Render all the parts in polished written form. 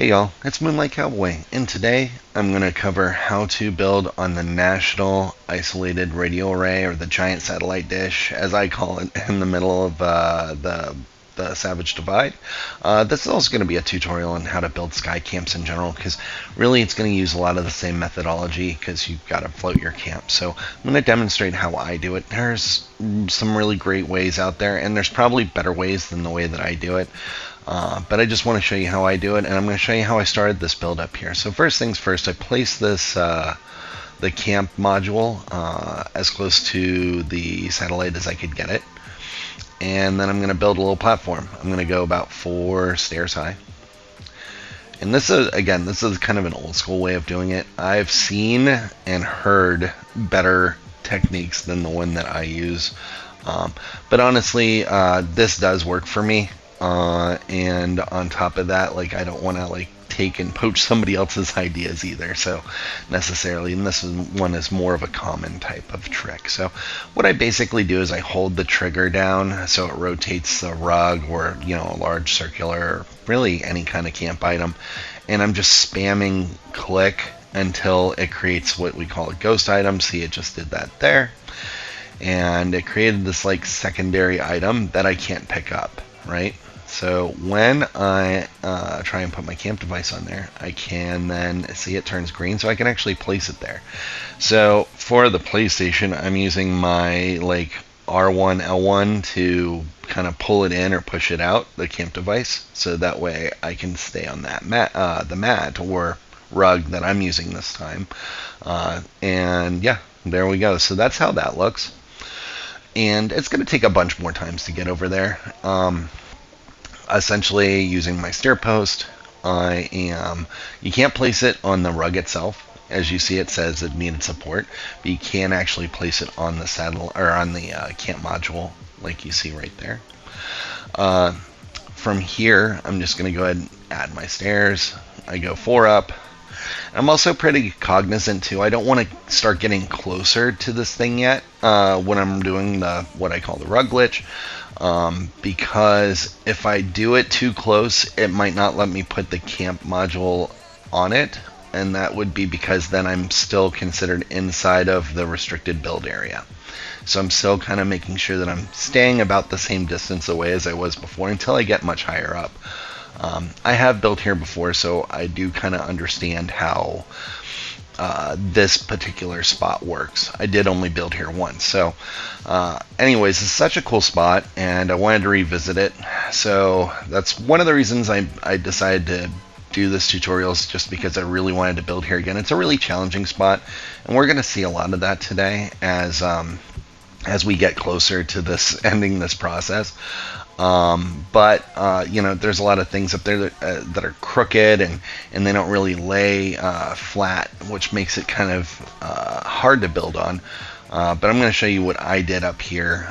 Hey y'all, it's Moonlight Cowboy, and today I'm going to cover how to build on the National Isolated Radio Array, or the Giant Satellite Dish, as I call it, in the middle of the Savage Divide. This is also going to be a tutorial on how to build sky camps in general, because really it's going to use a lot of the same methodology, because you've got to float your camp. So I'm going to demonstrate how I do it. There's some really great ways out there, and there's probably better ways than the way that I do it. But I just want to show you how I do it, and I'm going to show you how I started this build up here. So first things first, I placed this the camp module as close to the satellite as I could get it, and then I'm going to build a little platform. I'm going to go about 4 stairs high. And this is kind of an old school way of doing it. I've seen and heard better techniques than the one that I use, but honestly, this does work for me. And on top of that, like, I don't want to take and poach somebody else's ideas either, so necessarily, and one is more of a common type of trick. So what I basically do is I hold the trigger down so it rotates the rug, or a large circular, or really any kind of camp item, and I'm just spamming click until it creates what we call a ghost item. See, it just did that there, and it created this secondary item that I can't pick up, right? So when I try and put my camp device on there, I can then see it turns green, so I can actually place it there. So for the PlayStation, I'm using my R1, L1 to kind of pull it in or push it out, the camp device, so that way I can stay on that mat, the mat or rug that I'm using this time. And yeah, there we go. So that's how that looks. And it's going to take a bunch more times to get over there. Essentially, using my stair post, you can't place it on the rug itself. As you see, it says it needed support, but you can actually place it on the saddle, or on the camp module, like you see right there. From here, I'm just going to go ahead and add my stairs. I go 4 up. I'm also pretty cognizant too. I don't want to start getting closer to this thing yet when I'm doing what I call the rug glitch. Because if I do it too close, it might not let me put the camp module on it, and that would be because then I'm still considered inside of the restricted build area. So I'm still kind of making sure that I'm staying about the same distance away as I was before until I get much higher up. I have built here before, so I do kind of understand how this particular spot works. I did only build here once. So anyways, it's such a cool spot, and I wanted to revisit it. So that's one of the reasons I decided to do this tutorial, is just because I really wanted to build here again. It's a really challenging spot, and we're going to see a lot of that today as we get closer to ending this process. But there's a lot of things up there that are crooked, and they don't really lay flat, which makes it kind of hard to build on. But I'm going to show you what I did up here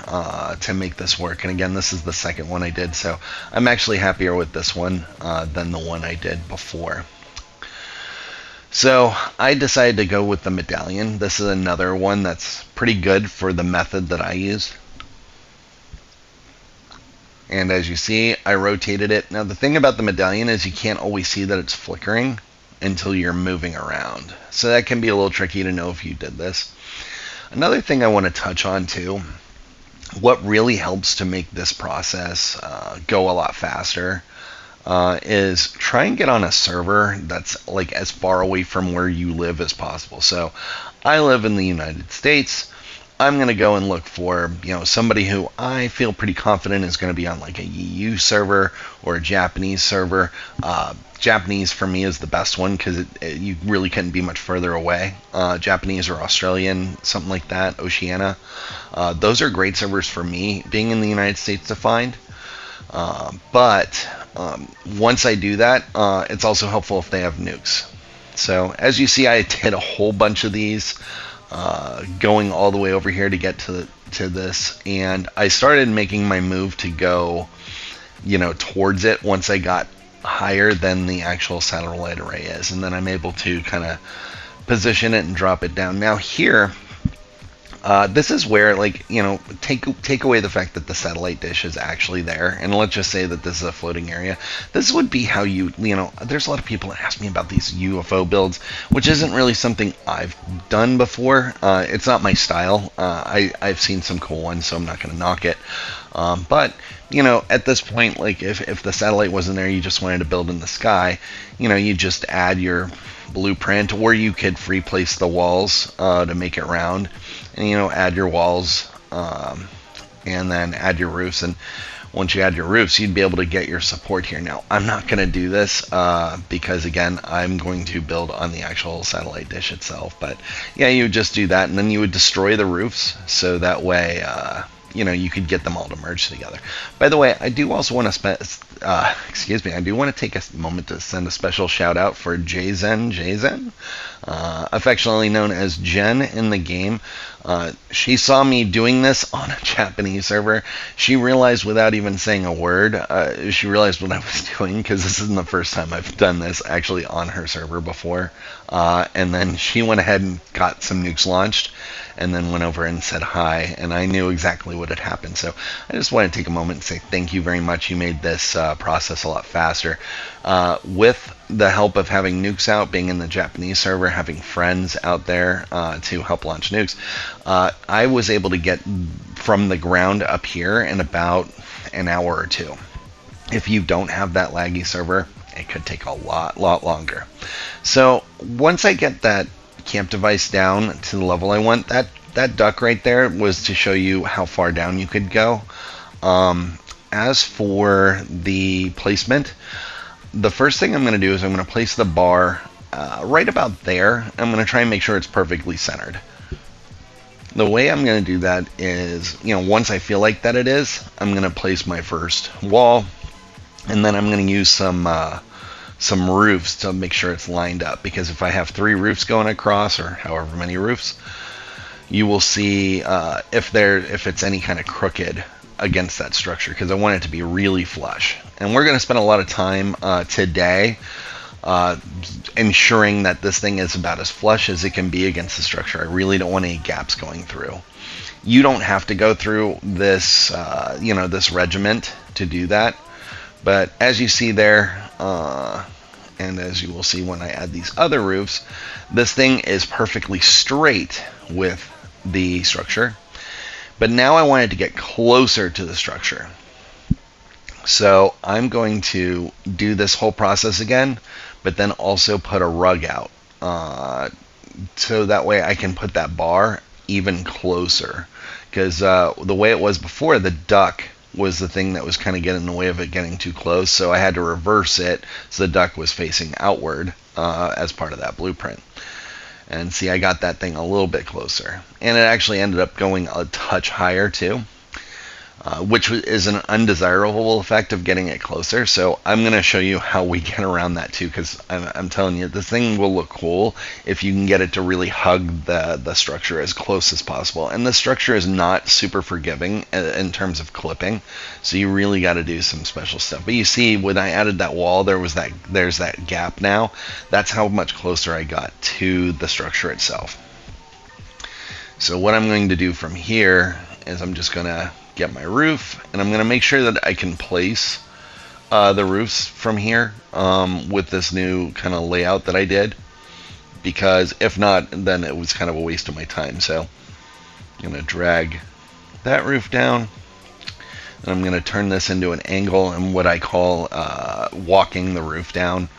to make this work. And again, this is the second one I did, so I'm actually happier with this one than the one I did before. So I decided to go with the medallion. This is another one that's pretty good for the method that I use. And as you see, I rotated it. Now the thing about the medallion is you can't always see that it's flickering until you're moving around. So that can be a little tricky to know if you did this. Another thing I want to touch on too, what really helps to make this process go a lot faster, is try and get on a server that's as far away from where you live as possible. So I live in the United States. I'm going to go and look for somebody who I feel pretty confident is going to be on a EU server or a Japanese server. Japanese for me is the best one, because you really couldn't be much further away. Japanese or Australian, something like that, Oceania. Those are great servers for me, being in the United States, to find. But once I do that, it's also helpful if they have nukes. So as you see, I did a whole bunch of these, going all the way over here to get to this, and I started making my move to go towards it once I got higher than the actual satellite array is, and then I'm able to kind of position it and drop it down. Now here, This is where, like, take away the fact that the satellite dish is actually there, and let's just say that this is a floating area. This would be how there's a lot of people that ask me about these UFO builds, which isn't really something I've done before. It's not my style. I've seen some cool ones, so I'm not going to knock it. But at this point, like, if the satellite wasn't there, you just wanted to build in the sky, you just add your blueprint, or you could free place the walls to make it round, and add your walls, and then add your roofs. And once you add your roofs, you'd be able to get your support here. Now, I'm not going to do this because, again, I'm going to build on the actual satellite dish itself. But yeah, you would just do that, and then you would destroy the roofs, so that way you could get them all to merge together. By the way, I do also want to I do want to take a moment to send a special shout out for Jzen, affectionately known as Jen in the game. She saw me doing this on a Japanese server. She realized without even saying a word, she realized what I was doing, because this isn't the first time I've done this actually on her server before. And then she went ahead and got some nukes launched, and then went over and said hi, and I knew exactly what had happened. So I just want to take a moment and say thank you very much. You made this process a lot faster. With the help of having nukes out, being in the Japanese server, having friends out there to help launch nukes, I was able to get from the ground up here in about an hour or two. If you don't have that laggy server, it could take a lot longer. So once I get that camp device down to the level I want, that duck right there was to show you how far down you could go. As for the placement, the first thing I'm going to do is I'm going to place the bar right about there. I'm going to try and make sure it's perfectly centered. The way I'm going to do that is, once I feel like that it is, I'm going to place my first wall, and then I'm going to use some roofs to make sure it's lined up, because if I have 3 roofs going across, or however many roofs, you will see if it's any kind of crooked against that structure, because I want it to be really flush. And we're going to spend a lot of time today ensuring that this thing is about as flush as it can be against the structure. I really don't want any gaps going through. You don't have to go through this this regiment to do that, but as you see there, and as you will see when I add these other roofs, this thing is perfectly straight with the structure. But now I want it to get closer to the structure. So I'm going to do this whole process again, but then also put a rug out. So that way I can put that bar even closer. Because the way it was before, the duck was the thing that was kind of getting in the way of it getting too close. So I had to reverse it so the duck was facing outward as part of that blueprint. And see, I got that thing a little bit closer. And it actually ended up going a touch higher too, which is an undesirable effect of getting it closer. So I'm going to show you how we get around that too, because I'm telling you, this thing will look cool if you can get it to really hug the structure as close as possible. And the structure is not super forgiving in terms of clipping, so you really got to do some special stuff. But you see, when I added that wall, there's that gap now. That's how much closer I got to the structure itself. So what I'm going to do from here is I'm just going to get my roof, and I'm going to make sure that I can place the roofs from here with this new kind of layout that I did, because if not, then it was kind of a waste of my time. So I'm going to drag that roof down, and I'm going to turn this into an angle and what I call walking the roof down.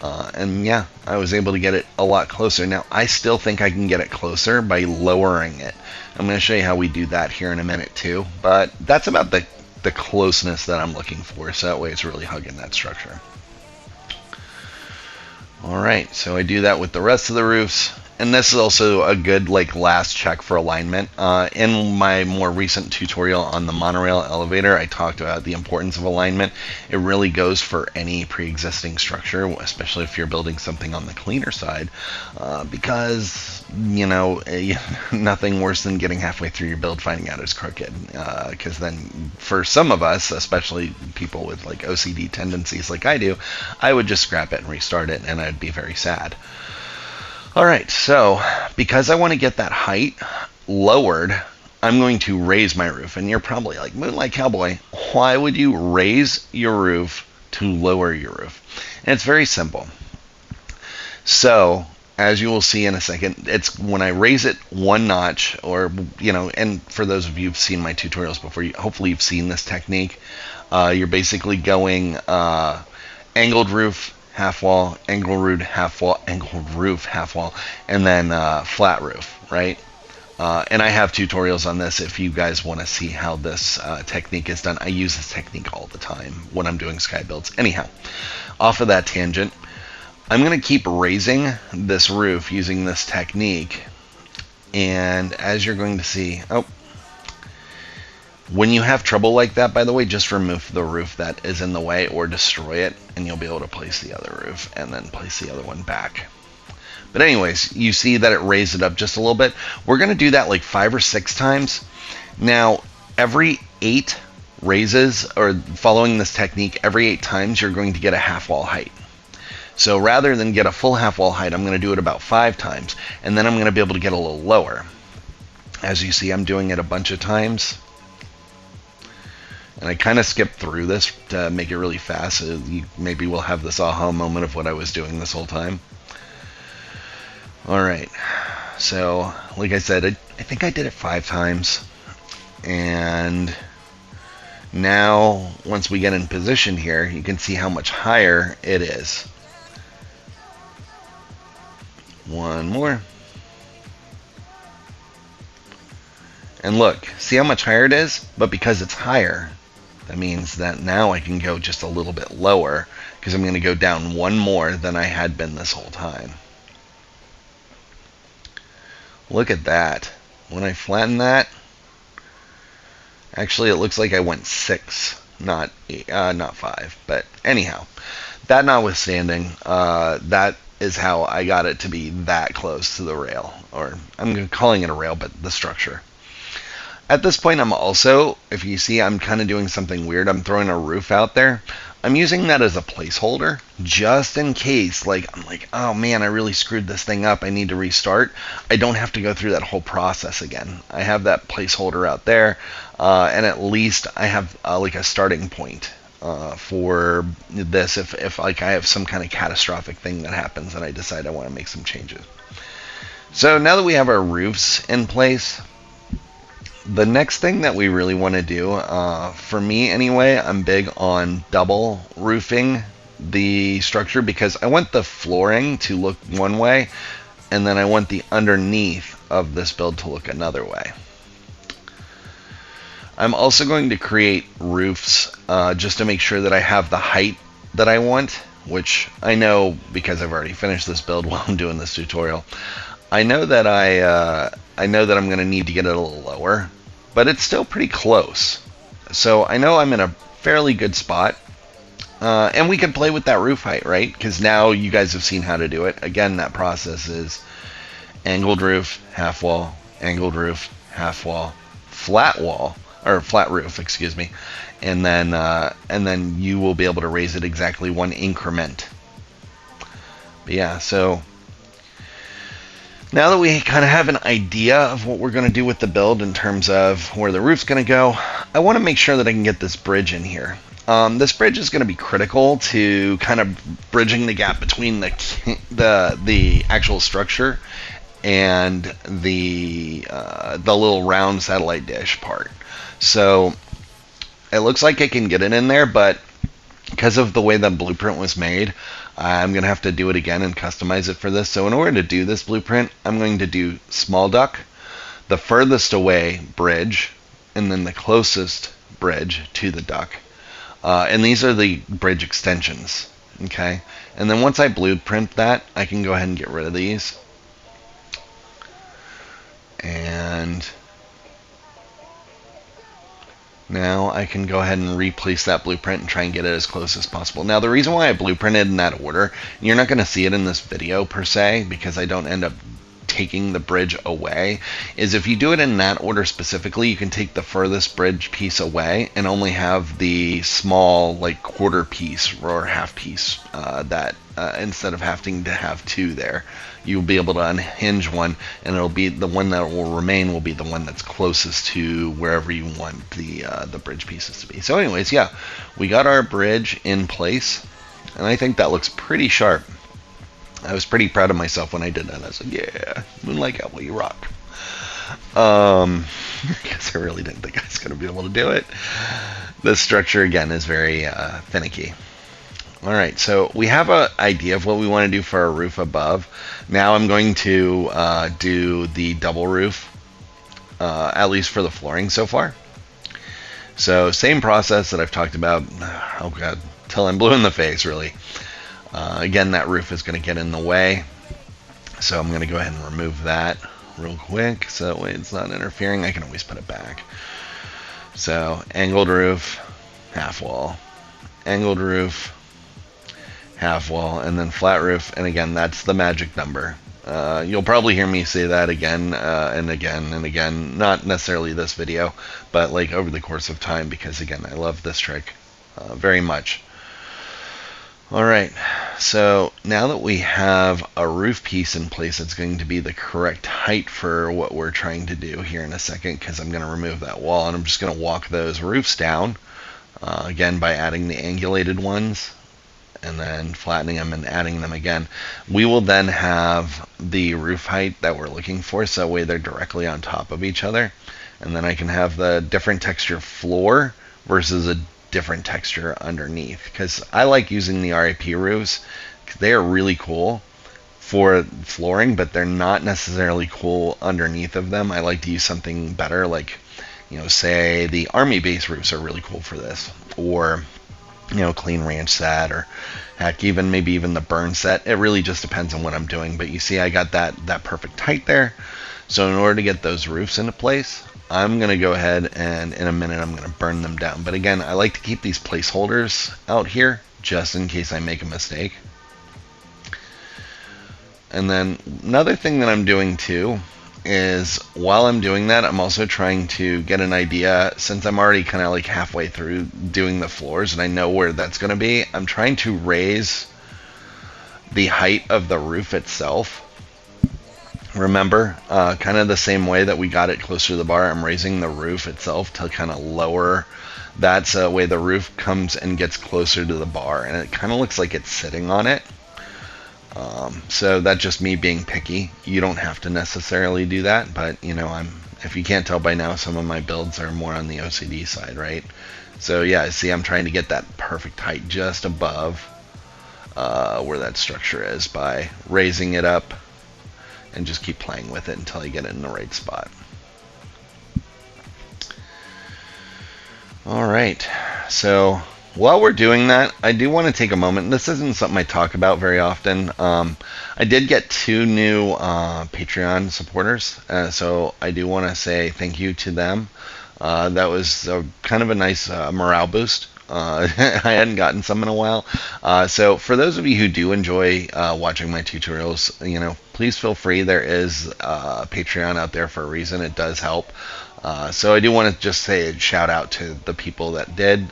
And yeah, I was able to get it a lot closer. Now, I still think I can get it closer by lowering it. I'm going to show you how we do that here in a minute too, but that's about the closeness that I'm looking for, so that way it's really hugging that structure. Alright, so I do that with the rest of the roofs. And this is also a good last check for alignment. In my more recent tutorial on the monorail elevator, I talked about the importance of alignment. It really goes for any pre-existing structure, especially if you're building something on the cleaner side, because nothing worse than getting halfway through your build finding out it's crooked. Because then, for some of us, especially people with OCD tendencies like I do, I would just scrap it and restart it, and I'd be very sad. Alright, so because I want to get that height, lowered, I'm going to raise my roof. And you're probably like, Moonlight Cowboy, why would you raise your roof to lower your roof? And it's very simple. So, as you will see in a second, it's when I raise it one notch, or, and for those of you who've seen my tutorials before, hopefully you've seen this technique. You're basically going angled roof, half wall, angled roof, half wall, angled roof, half wall, and then flat roof, right? And I have tutorials on this if you guys want to see how this technique is done. I use this technique all the time when I'm doing sky builds. Anyhow, off of that tangent, I'm going to keep raising this roof using this technique. And as you're going to see, when you have trouble like that, by the way, just remove the roof that is in the way or destroy it, and you'll be able to place the other roof and then place the other one back. But anyways, you see that it raised it up just a little bit. We're going to do that like 5 or 6 times. Now, every 8 raises, or following this technique, every 8 times you're going to get a half wall height. So rather than get a full half wall height, I'm going to do it about 5 times, and then I'm going to be able to get a little lower. As you see, I'm doing it a bunch of times. And I kind of skipped through this to make it really fast, so maybe we'll have this aha moment of what I was doing this whole time. Alright, so like I said, I think I did it 5 times. And now, once we get in position here, you can see how much higher it is. One more. And look, see how much higher it is? But because it's higher, that means that now I can go just a little bit lower, because I'm going to go down 1 more than I had been this whole time. Look at that. When I flatten that, actually it looks like I went 6, not 5. But anyhow, that notwithstanding, that is how I got it to be that close to the rail, or I'm calling it a rail, but the structure. At this point, I'm also, if you see, I'm kind of doing something weird. I'm throwing a roof out there. I'm using that as a placeholder, just in case, I'm like, oh man, I really screwed this thing up. I need to restart. I don't have to go through that whole process again. I have that placeholder out there, and at least I have like a starting point for this if like I have some kind of catastrophic thing that happens and I decide I want to make some changes. So now that we have our roofs in place, the next thing that we really want to do, for me anyway, I'm big on double roofing the structure, because I want the flooring to look one way, and then I want the underneath of this build to look another way. I'm also going to create roofs just to make sure that I have the height that I want, which I know because I've already finished this build while I'm doing this tutorial. I know that I'm going to need to get it a little lower, but it's still pretty close. So I know I'm in a fairly good spot. And we can play with that roof height, right? Because now you guys have seen how to do it. Again, that process is angled roof, half wall, angled roof, half wall, flat wall, or flat roof, excuse me. And then you will be able to raise it exactly 1 increment. But yeah, so now that we kind of have an idea of what we're going to do with the build in terms of where the roof's going to go, I want to make sure that I can get this bridge in here. This bridge is going to be critical to kind of bridging the gap between the actual structure and the little round satellite dish part. So it looks like I can get it in there, but because of the way the blueprint was made, I'm going to have to do it again and customize it for this. So in order to do this blueprint, I'm going to do small duck, the furthest away bridge, and then the closest bridge to the duck. And these are the bridge extensions. Okay. And then once I blueprint that, I can go ahead and get rid of these. And now I can go ahead and replace that blueprint and try and get it as close as possible. Now the reason why I blueprinted in that order, you're not going to see it in this video per se, because I don't end up taking the bridge away is if you do it in that order specifically, you can take the furthest bridge piece away and only have the small like quarter piece or half piece that instead of having to have two there. You'll be able to unhinge one, and it'll be the one that will remain will be the one that's closest to wherever you want the bridge pieces to be. So anyways, yeah, we got our bridge in place, and I think that looks pretty sharp. I was pretty proud of myself when I did that. I was like, yeah, Moonlight Cowboy, you rock. Because I really didn't think I was going to be able to do it. The structure, again, is very finicky. All right, so we have an idea of what we want to do for our roof above. Now I'm going to do the double roof, at least for the flooring so far. So same process that I've talked about, oh god, till I'm blue in the face, really. Again, that roof is going to get in the way, so I'm going to go ahead and remove that real quick, so that way it's not interfering. I can always put it back. So angled roof, half wall, angled roof, half wall, and then flat roof. And again, that's the magic number. You'll probably hear me say that again and again and again, not necessarily this video, but like over the course of time, because again, I love this trick very much. All right, so now that we have a roof piece in place, it's going to be the correct height for what we're trying to do here in a second, because I'm going to remove that wall, and I'm just going to walk those roofs down, again, by adding the angulated ones, and then flattening them and adding them again. We will then have the roof height that we're looking for, so that way they're directly on top of each other. And then I can have the different texture floor versus a different texture underneath, because I like using the RAP roofs. They are really cool for flooring, but they're not necessarily cool underneath of them. I like to use something better, like, you know, say the Army base roofs are really cool for this, or you know, clean ranch set, or heck, even maybe even the burn set. It really just depends on what I'm doing. But you see, I got that perfect height there. So in order to get those roofs into place, I'm going to go ahead and in a minute I'm going to burn them down. But again, I like to keep these placeholders out here just in case I make a mistake. And then another thing that I'm doing too is while I'm doing that, I'm also trying to get an idea, since I'm already kind of like halfway through doing the floors and I know where that's going to be, I'm trying to raise the height of the roof itself. Remember, kind of the same way that we got it closer to the bar, I'm raising the roof itself to kind of lower that, so that way the roof comes and gets closer to the bar, and it kind of looks like it's sitting on it. So that's just me being picky. You don't have to necessarily do that, but you know, if you can't tell by now, some of my builds are more on the OCD side, right? So yeah, see, I'm trying to get that perfect height just above where that structure is by raising it up, and just keep playing with it until I get it in the right spot. All right, so while we're doing that, I do want to take a moment. This isn't something I talk about very often. I did get 2 new Patreon supporters, so I do want to say thank you to them. That was kind of a nice morale boost. I hadn't gotten some in a while. So for those of you who do enjoy watching my tutorials, you know, please feel free. There is Patreon out there for a reason. It does help. So I do want to just say a shout out to the people that did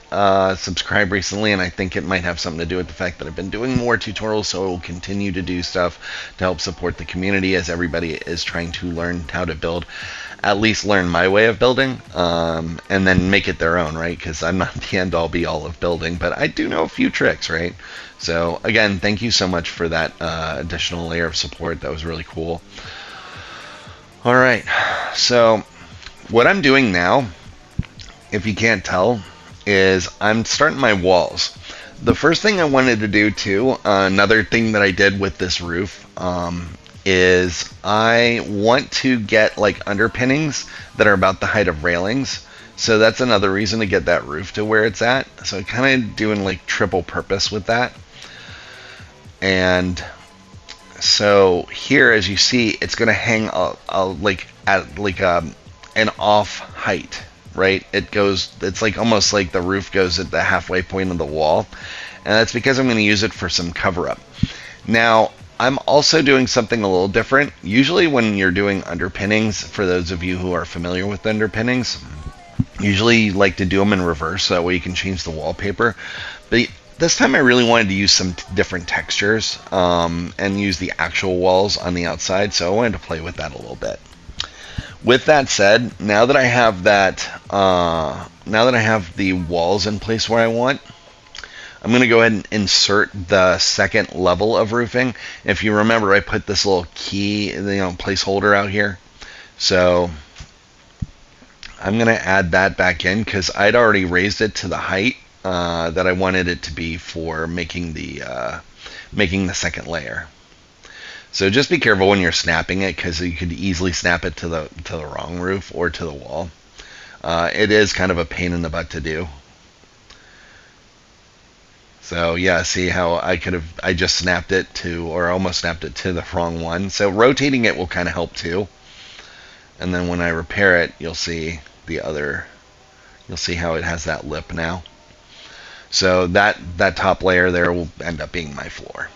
subscribe recently, and I think it might have something to do with the fact that I've been doing more tutorials, so I will continue to do stuff to help support the community as everybody is trying to learn how to build, at least learn my way of building, and then make it their own, right? Because I'm not the end-all be-all of building, but I do know a few tricks, right? So again, thank you so much for that additional layer of support. That was really cool. All right, so what I'm doing now, if you can't tell, is I'm starting my walls. The first thing I wanted to do too, another thing that I did with this roof, is I want to get like underpinnings that are about the height of railings. So that's another reason to get that roof to where it's at. So kind of doing like triple purpose with that. And so here, as you see, it's going to hang like at like an off height, right? It's like almost like the roof goes at the halfway point of the wall, and that's because I'm going to use it for some cover up. Now, I'm also doing something a little different. Usually when you're doing underpinnings, for those of you who are familiar with underpinnings, usually you like to do them in reverse so that way you can change the wallpaper. But this time I really wanted to use some different textures and use the actual walls on the outside, so I wanted to play with that a little bit. With that said, now that I have the walls in place where I want, I'm going to go ahead and insert the second level of roofing. If you remember, I put this little key, placeholder out here. So I'm going to add that back in because I'd already raised it to the height that I wanted it to be for making the second layer. So just be careful when you're snapping it because you could easily snap it to the wrong roof or to the wall. It is kind of a pain in the butt to do. So yeah, see how I just snapped it to, or almost snapped it to the wrong one. So rotating it will kind of help too. And then when I repair it, you'll see how it has that lip now. So that top layer there will end up being my floor.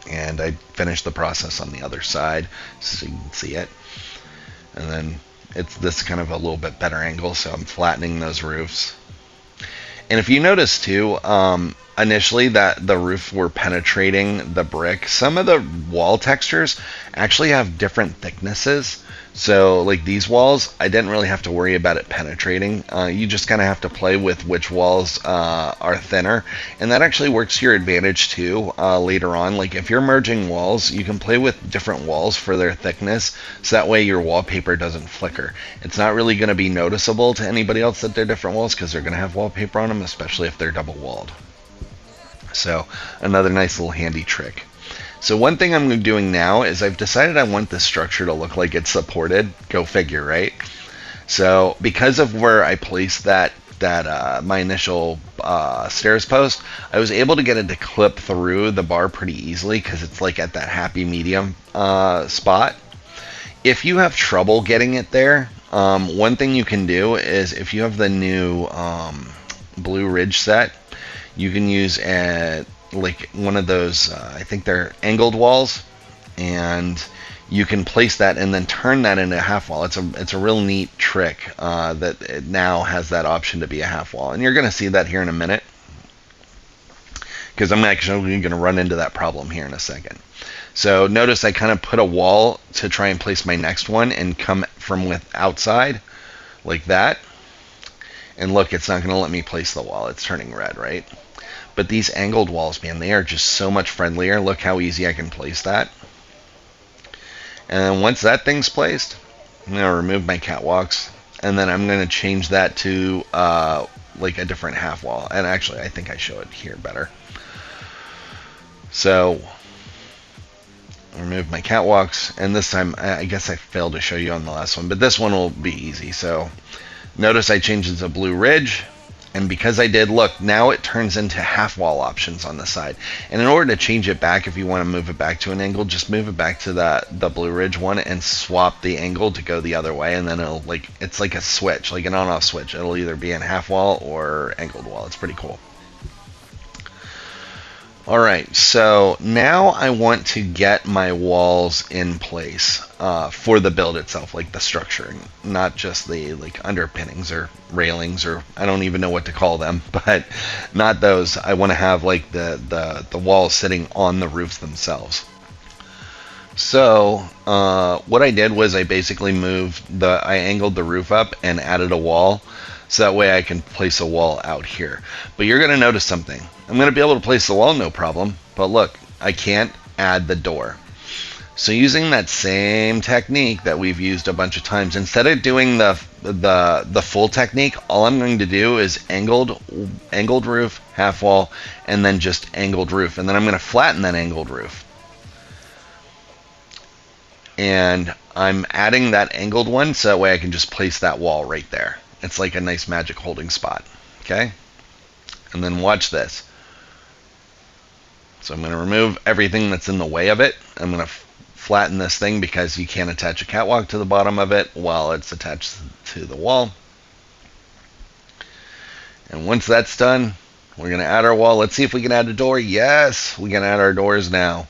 And I finished the process on the other side so you can see it. And then it's this kind of a little bit better angle, so I'm flattening those roofs. And if you notice too, initially that the roof were penetrating the brick, some of the wall textures actually have different thicknesses. So like these walls, I didn't really have to worry about it penetrating. You just kind of have to play with which walls are thinner. And that actually works to your advantage too later on. Like if you're merging walls, you can play with different walls for their thickness. So that way your wallpaper doesn't flicker. It's not really going to be noticeable to anybody else that they're different walls because they're going to have wallpaper on them, especially if they're double walled. So another nice little handy trick. So one thing I'm doing now is I've decided I want this structure to look like it's supported. Go figure, right? So because of where I placed my initial stairs post, I was able to get it to clip through the bar pretty easily because it's like at that happy medium spot. If you have trouble getting it there, one thing you can do is if you have the new Blue Ridge set, you can use like one of those, I think they're angled walls, and you can place that and then turn that into a half wall. It's a real neat trick that it now has that option to be a half wall, and you're going to see that here in a minute because I'm actually going to run into that problem here in a second. So notice I kind of put a wall to try and place my next one and come from with outside like that, and look, it's not going to let me place the wall. It's turning red, right? But these angled walls, man, they are just so much friendlier. Look how easy I can place that. And then once that thing's placed, I'm going to remove my catwalks. And then I'm going to change that to like a different half wall. And actually, I think I show it here better. So, remove my catwalks. And this time, I guess I failed to show you on the last one. But this one will be easy. So, notice I changed it to Blue Ridge. And because I did, look, now it turns into half wall options on the side. And in order to change it back, if you want to move it back to an angle, just move it back to the Blue Ridge one and swap the angle to go the other way. And then it's like a switch, like an on-off switch. It'll either be in half wall or angled wall. It's pretty cool. All right, so now I want to get my walls in place for the build itself, like the structure, not just the like underpinnings or railings, or I don't even know what to call them, but not those. I want to have like the walls sitting on the roofs themselves. So what I did was I basically I angled the roof up and added a wall. So that way I can place a wall out here. But you're going to notice something. I'm going to be able to place the wall, no problem. But look, I can't add the door. So using that same technique that we've used a bunch of times, instead of doing the full technique, all I'm going to do is angled roof, half wall, and then just angled roof. And then I'm going to flatten that angled roof. And I'm adding that angled one so that way I can just place that wall right there. It's like a nice magic holding spot, okay? And then watch this. So I'm going to remove everything that's in the way of it. I'm going to flatten this thing because you can't attach a catwalk to the bottom of it while it's attached to the wall. And once that's done, We're going to add our wall. Let's see if we can add a door. Yes, we can add our doors now.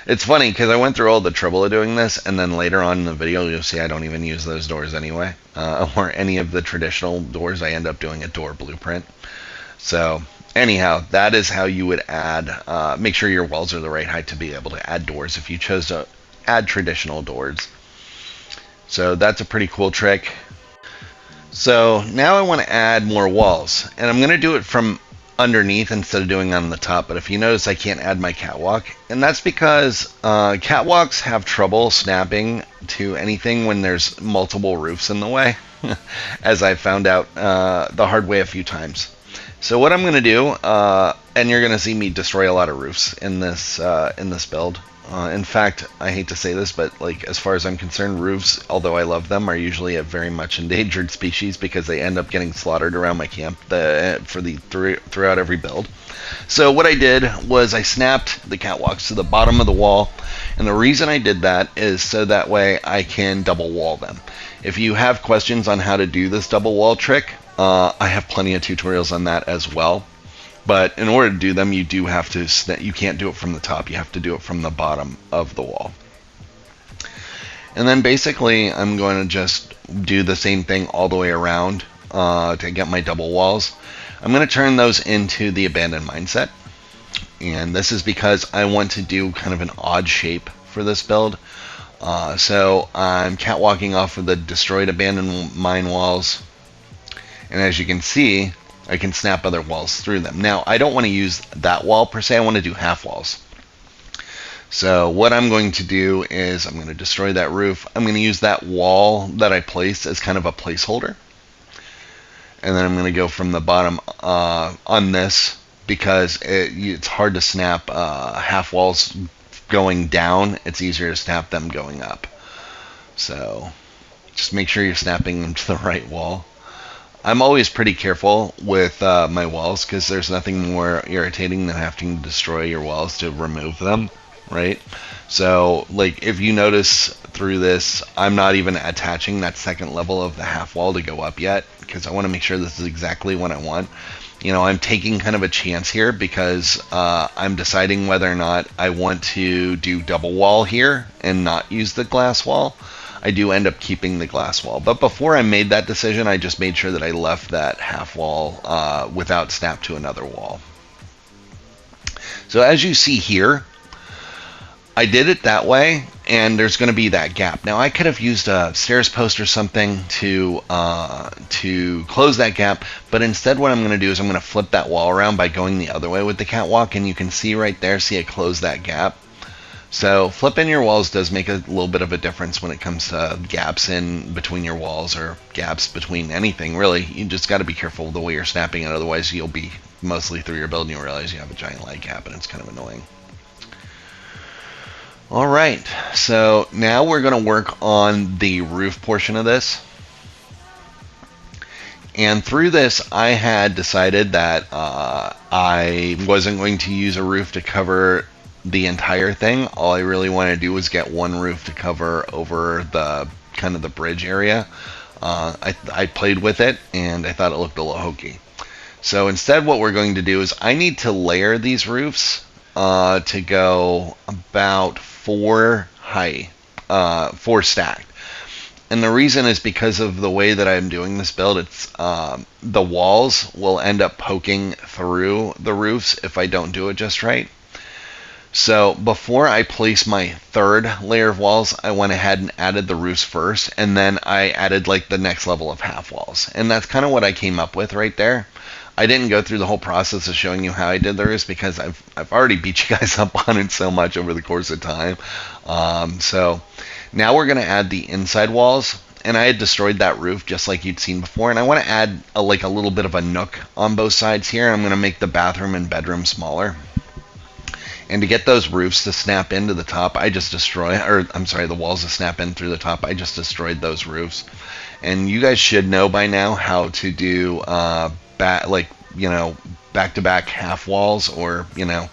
It's funny because I went through all the trouble of doing this, and then later on in the video, you'll see I don't even use those doors anyway, or any of the traditional doors. I end up doing a door blueprint. So anyhow, that is how you would add, make sure your walls are the right height to be able to add doors if you chose to add traditional doors. So that's a pretty cool trick. So now I want to add more walls, and I'm going to do it from underneath instead of doing on the top. But if you notice, I can't add my catwalk, and that's because catwalks have trouble snapping to anything when there's multiple roofs in the way, as I found out the hard way a few times. So what I'm going to do, and you're going to see me destroy a lot of roofs in this build. In fact, I hate to say this, but like as far as I'm concerned, roofs, although I love them, are usually a very much endangered species because they end up getting slaughtered around my camp throughout every build. So what I did was I snapped the catwalks to the bottom of the wall, and the reason I did that is so that way I can double wall them. If you have questions on how to do this double wall trick, I have plenty of tutorials on that as well. But in order to do them, you do have to, you can't do it from the top, you have to do it from the bottom of the wall. And then basically, I'm going to just do the same thing all the way around to get my double walls. I'm going to turn those into the abandoned mindset. And this is because I want to do kind of an odd shape for this build. So I'm catwalking off of the destroyed abandoned mine walls. And as you can see, I can snap other walls through them. Now, I don't want to use that wall per se. I want to do half walls. So what I'm going to do is I'm going to destroy that roof. I'm going to use that wall that I placed as kind of a placeholder. And then I'm going to go from the bottom on this because it's hard to snap half walls going down. It's easier to snap them going up. So just make sure you're snapping them to the right wall. I'm always pretty careful with my walls because there's nothing more irritating than having to destroy your walls to remove them, right? So, like, if you notice through this, I'm not even attaching that second level of the half wall to go up yet because I want to make sure this is exactly what I want. You know, I'm taking kind of a chance here because I'm deciding whether or not I want to do double wall here and not use the glass wall. I do end up keeping the glass wall. But before I made that decision, I just made sure that I left that half wall without snap to another wall. So as you see here, I did it that way, and there's going to be that gap. Now I could have used a stairs post or something to close that gap, but instead what I'm going to do is I'm going to flip that wall around by going the other way with the catwalk, and you can see right there, see I close that gap. So flipping your walls does make a little bit of a difference when it comes to gaps in between your walls or gaps between anything, really. You just got to be careful the way you're snapping it, otherwise you'll be mostly through your build and you'll realize you have a giant light gap and it's kind of annoying. Alright, so now we're going to work on the roof portion of this. And through this, I had decided that I wasn't going to use a roof to cover the entire thing. All I really want to do was get one roof to cover over the kind of the bridge area. I played with it and I thought it looked a little hokey. So instead what we're going to do is I need to layer these roofs to go about 4 high, 4 stacked. And the reason is because of the way that I'm doing this build. It's the walls will end up poking through the roofs if I don't do it just right. So before I place my third layer of walls, I went ahead and added the roofs first, and then I added like the next level of half walls. And that's kind of what I came up with right there. I didn't go through the whole process of showing you how I did the roofs because I've already beat you guys up on it so much over the course of time. So now we're going to add the inside walls, and I had destroyed that roof just like you'd seen before, and I want to add like a little bit of a nook on both sides here. I'm going to make the bathroom and bedroom smaller. And to get those roofs to snap into the top, I just the walls to snap in through the top, I just destroyed those roofs. And you guys should know by now how to do back-to-back half walls, or so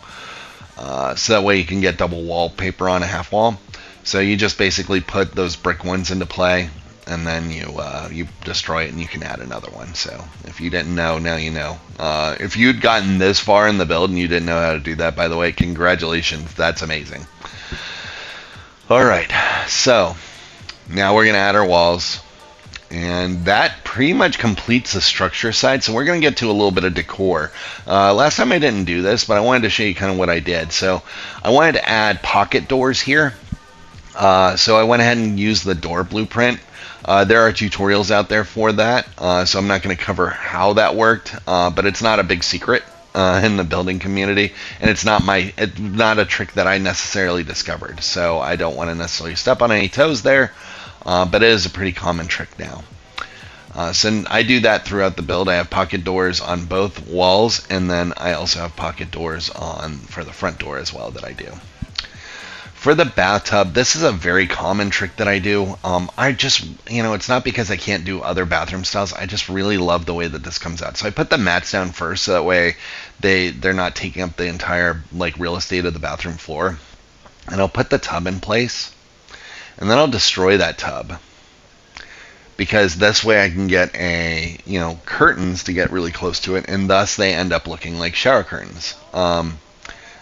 that way you can get double wallpaper on a half wall. So you just basically put those brick ones into play, and then you destroy it and you can add another one. So if you didn't know, now you know. If you'd gotten this far in the build and you didn't know how to do that, by the way, congratulations, that's amazing. All right, so now we're gonna add our walls, and that pretty much completes the structure side. So we're gonna get to a little bit of decor. Last time I didn't do this, but I wanted to show you kind of what I did. So I wanted to add pocket doors here. So I went ahead and used the door blueprint. There are tutorials out there for that, so I'm not going to cover how that worked, but it's not a big secret in the building community, and it's not a trick that I necessarily discovered. So I don't want to necessarily step on any toes there, but it is a pretty common trick now. So I do that throughout the build. I have pocket doors on both walls, and then I also have pocket doors for the front door as well that I do. For the bathtub, this is a very common trick that I do. I just, it's not because I can't do other bathroom styles. I just really love the way that this comes out. So I put the mats down first, so that way they're not taking up the entire real estate of the bathroom floor. And I'll put the tub in place, and then I'll destroy that tub, because this way I can get curtains to get really close to it, and thus they end up looking like shower curtains.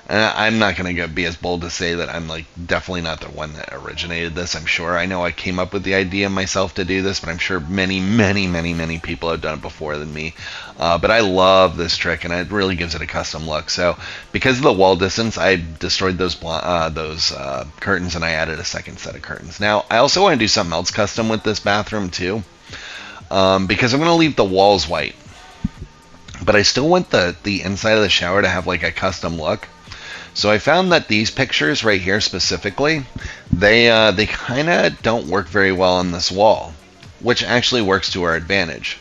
And I'm not going to be as bold to say that I'm definitely not the one that originated this. I'm sure I know I came up with the idea myself to do this, but I'm sure many, many, many, many people have done it before than me. But I love this trick, and it really gives it a custom look. So because of the wall distance, I destroyed those curtains, and I added a second set of curtains. Now I also want to do something else custom with this bathroom too, because I'm going to leave the walls white, but I still want the inside of the shower to have a custom look. So I found that these pictures right here specifically, they kind of don't work very well on this wall, which actually works to our advantage.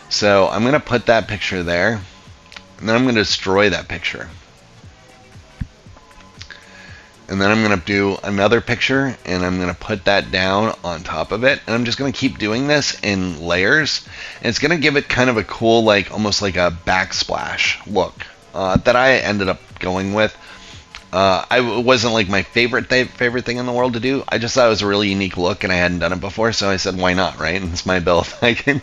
So I'm going to put that picture there, and then I'm going to destroy that picture. And then I'm going to do another picture, and I'm going to put that down on top of it. And I'm just going to keep doing this in layers. And it's going to give it kind of a cool, almost like a backsplash look that I ended up going with. It wasn't my favorite thing in the world to do. I just thought it was a really unique look, and I hadn't done it before, so I said, why not, right? And it's my build. I can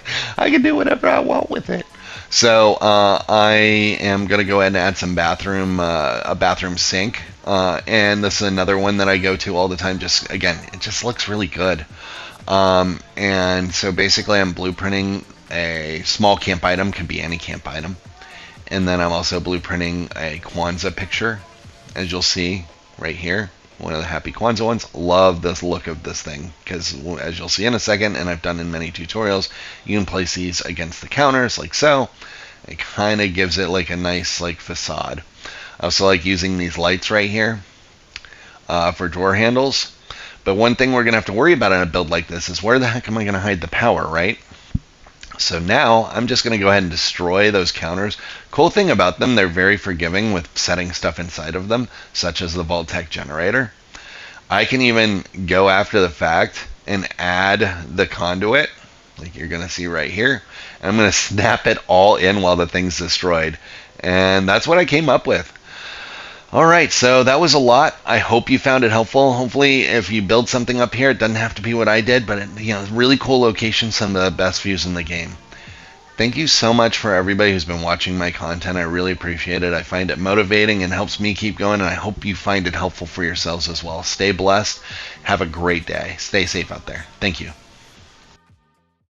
do whatever I want with it. So I am going to go ahead and add some a bathroom sink. And this is another one that I go to all the time. Just, again, it just looks really good. And so basically I'm blueprinting a small camp item, could be any camp item. And then I'm also blueprinting a Kwanzaa picture, as you'll see right here. One of the happy Kwanzaa ones. Love this look of this thing, because as you'll see in a second, and I've done in many tutorials, you can place these against the counters like so. It kind of gives it a nice facade. I also like using these lights right here for drawer handles. But one thing we're going to have to worry about in a build like this is, where the heck am I going to hide the power, right? So now I'm just going to go ahead and destroy those counters. Cool thing about them, they're very forgiving with setting stuff inside of them, such as the Vault-Tec generator. I can even go after the fact and add the conduit, like you're going to see right here. And I'm going to snap it all in while the thing's destroyed. And that's what I came up with. All right, so that was a lot. I hope you found it helpful. Hopefully, if you build something up here, it doesn't have to be what I did, but really cool location, some of the best views in the game. Thank you so much for everybody who's been watching my content. I really appreciate it. I find it motivating and helps me keep going, and I hope you find it helpful for yourselves as well. Stay blessed. Have a great day. Stay safe out there. Thank you.